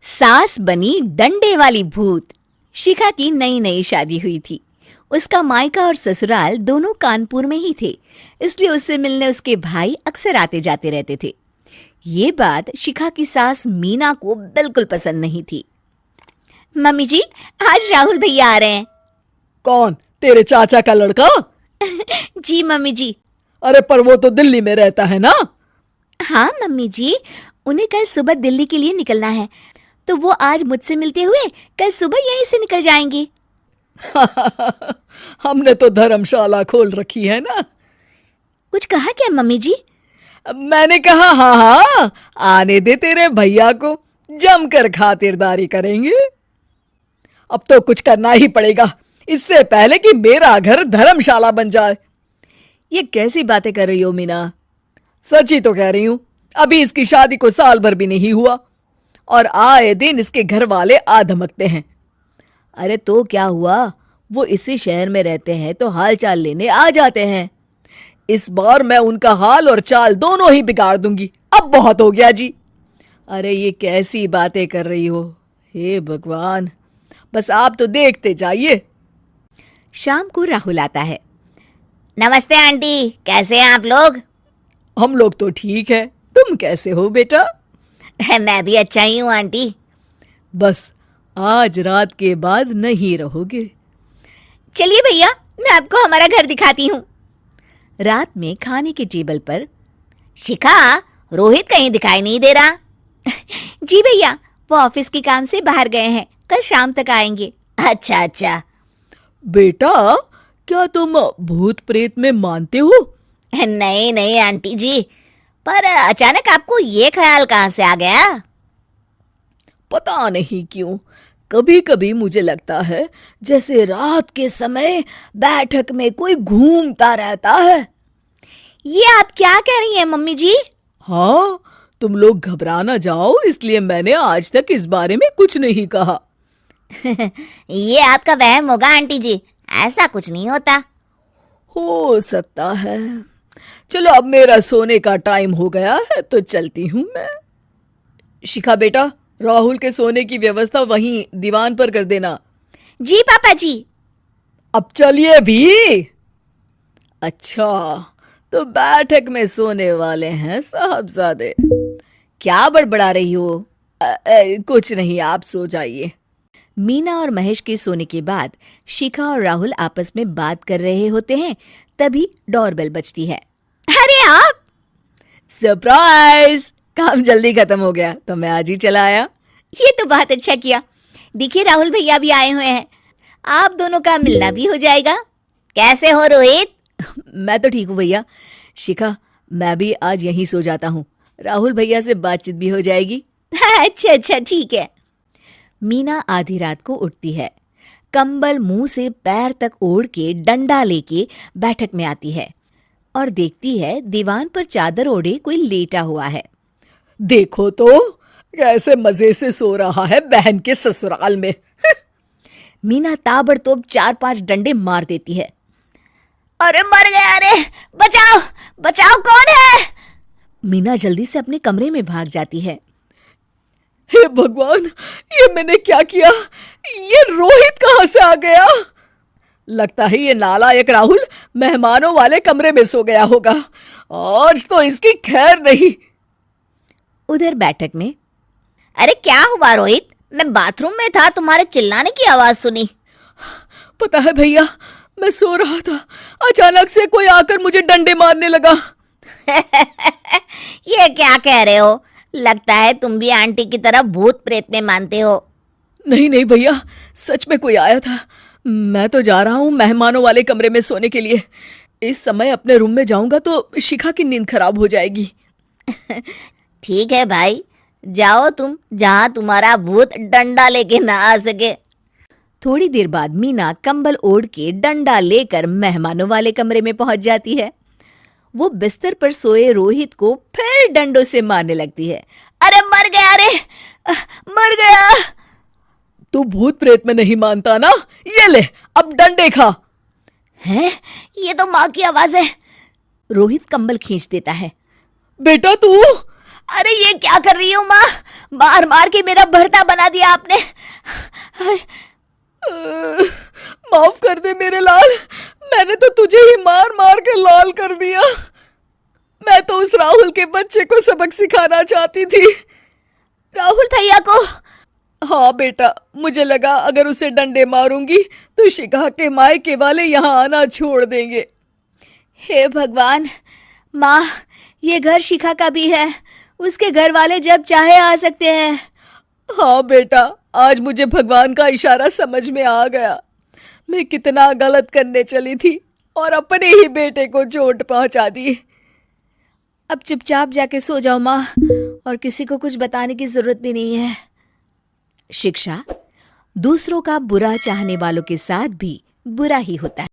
सास बनी डंडे वाली भूत। शिखा की नई नई शादी हुई थी। उसका मायका और ससुराल दोनों कानपुर में ही थे, इसलिए उससे मिलने उसके भाई अक्सर आते जाते रहते थे। ये बात शिखा की सास मीना को बिल्कुल पसंद नहीं थी। मम्मी जी, आज राहुल भैया आ रहे हैं। कौन, तेरे चाचा का लड़का? जी मम्मी जी। अरे पर वो तो दिल्ली में रहता है ना। हाँ मम्मी जी, उन्हें कल सुबह दिल्ली के लिए निकलना है, तो वो आज मुझसे मिलते हुए कल सुबह यहीं से निकल जाएंगे। हमने तो धर्मशाला खोल रखी है ना। कुछ कहा क्या मम्मी जी? मैंने कहा हाँ हाँ, आने दे तेरे भैया को, जमकर खातिरदारी करेंगे। अब तो कुछ करना ही पड़ेगा, इससे पहले कि मेरा घर धर्मशाला बन जाए। ये कैसी बातें कर रही हो मीना? सच ही तो कह रही हूं। अभी इसकी शादी को साल भर भी नहीं हुआ और आए दिन इसके घर वाले आ धमकते हैं। अरे तो क्या हुआ, वो इसी शहर में रहते हैं तो हाल चाल लेने आ जाते हैं। इस बार मैं उनका हाल और चाल दोनों ही बिगाड़ दूंगी। अब बहुत हो गया जी। अरे ये कैसी बातें कर रही हो, हे भगवान। बस आप तो देखते जाइए। शाम को राहुल आता है। नमस्ते आंटी, कैसे हैं आप लोग? हम लोग तो ठीक है, तुम कैसे हो बेटा? मैं भी अच्छा ही हूँ आंटी। बस आज रात के बाद नहीं रहोगे। चलिए भैया, मैं आपको हमारा घर दिखाती हूँ। रात में खाने के टेबल पर शिखा, रोहित कहीं दिखाई नहीं दे रहा। जी भैया, वो ऑफिस के काम से बाहर गए हैं, कल शाम तक आएंगे। अच्छा अच्छा। बेटा, क्या तुम भूत प्रेत में मानते हो? नहीं नहीं आंटी जी, पर अचानक आपको ये ख्याल कहाँ से आ गया? पता नहीं क्यों, कभी कभी मुझे लगता है जैसे रात के समय बैठक में कोई घूमता रहता है। ये आप क्या कह रही हैं मम्मी जी? हाँ, तुम लोग घबरा ना जाओ, इसलिए मैंने आज तक इस बारे में कुछ नहीं कहा। ये आपका वहम होगा आंटी जी, ऐसा कुछ नहीं होता। हो सकता है। चलो अब मेरा सोने का टाइम हो गया है तो चलती हूँ मैं। शिखा बेटा, राहुल के सोने की व्यवस्था वहीं दीवान पर कर देना। जी पापा जी। अब चलिए भी। अच्छा, तो बैठक में सोने वाले हैं साहबजादे। क्या बड़बड़ा रही हो? कुछ नहीं, आप सो जाइए। मीना और महेश के सोने के बाद शिखा और राहुल आपस में बात कर रहे होते हैं, तभी डोरबेल बजती है। अरे आप! सरप्राइज! काम जल्दी खत्म हो गया तो मैं आज ही चला आया। ये तो बहुत अच्छा किया। देखिए राहुल भैया भी आए हुए हैं, आप दोनों का मिलना भी हो जाएगा। कैसे हो रोहित? मैं तो ठीक हूँ भैया। शिखा, मैं भी आज यहीं सो जाता हूँ, राहुल भैया से बातचीत भी हो जाएगी। अच्छा अच्छा ठीक है। मीना आधी रात को उठती है, कंबल मुंह से पैर तक ओढ़ के डंडा लेके बैठक में आती है और देखती है दीवान पर चादर ओढ़े कोई लेटा हुआ है। देखो तो कैसे मजे से सो रहा है बहन के ससुराल में। मीना ताबड़तोड़ 4-5 डंडे मार देती है। अरे मर गया, अरे बचाओ बचाओ, कौन है? मीना जल्दी से अपने कमरे में भाग जाती है। हे भगवान, ये मैंने क्या किया? ये रोहित कहाँ से आ गया? लगता है ये नालायक राहुल मेहमानों वाले कमरे में सो गया होगा। आज तो इसकी खैर नहीं। उधर बैठक में, अरे क्या हुआ रोहित? मैं बाथरूम में था, तुम्हारे चिल्लाने की आवाज सुनी। पता है भैया, मैं सो रहा था, अचानक से कोई आकर मुझे डंडे मारने लगा। ये क्या कह रहे हो? लगता है तुम भी आंटी की तरह भूत प्रेत में मानते हो। नहीं नहीं भैया, सच में कोई आया था। मैं तो जा रहा हूँ मेहमानों वाले कमरे में सोने के लिए। इस समय अपने रूम में जाऊंगा तो शिखा की नींद खराब हो जाएगी। ठीक है भाई, जाओ तुम, जहां तुम्हारा भूत डंडा लेके ना आ सके। थोड़ी देर बाद मीना कंबल ओढ़ के डंडा लेकर मेहमानों वाले कमरे में पहुंच जाती है। वो बिस्तर पर सोए रोहित को फिर डंडों से मारने लगती है। अरे मर गया, अरे मर गया। तू भूत प्रेत में नहीं मानता ना? ये ले, अब डंडे खा। है? ये तो माँ की आवाज है। रोहित कंबल खींच देता है। बेटा तू! अरे ये क्या कर रही हो माँ? मार मार के मेरा भरता बना दिया आपने। हाय, माफ कर दे मेरे लाल, मैंने तो तुझे ही मार मार के लाल कर दिया। मैं तो उस राहुल के बच्चे को सबक सिखाना चाहती थी। राहुल भैया को? हाँ बेटा, मुझे लगा अगर उसे डंडे मारूंगी तो शिखा के मायके वाले यहाँ आना छोड़ देंगे। हे भगवान, माँ ये घर शिखा का भी है, उसके घर वाले जब चाहे आ सकते हैं। हाँ बेटा, आज मुझे भगवान का इशारा समझ में आ गया। मैं कितना गलत करने चली थी और अपने ही बेटे को चोट पहुंचा दी। अब चुपचाप जाके सो जाओ माँ, और किसी को कुछ बताने की जरूरत भी नहीं है। शिक्षा दूसरों का बुरा चाहने वालों के साथ भी बुरा ही होता है।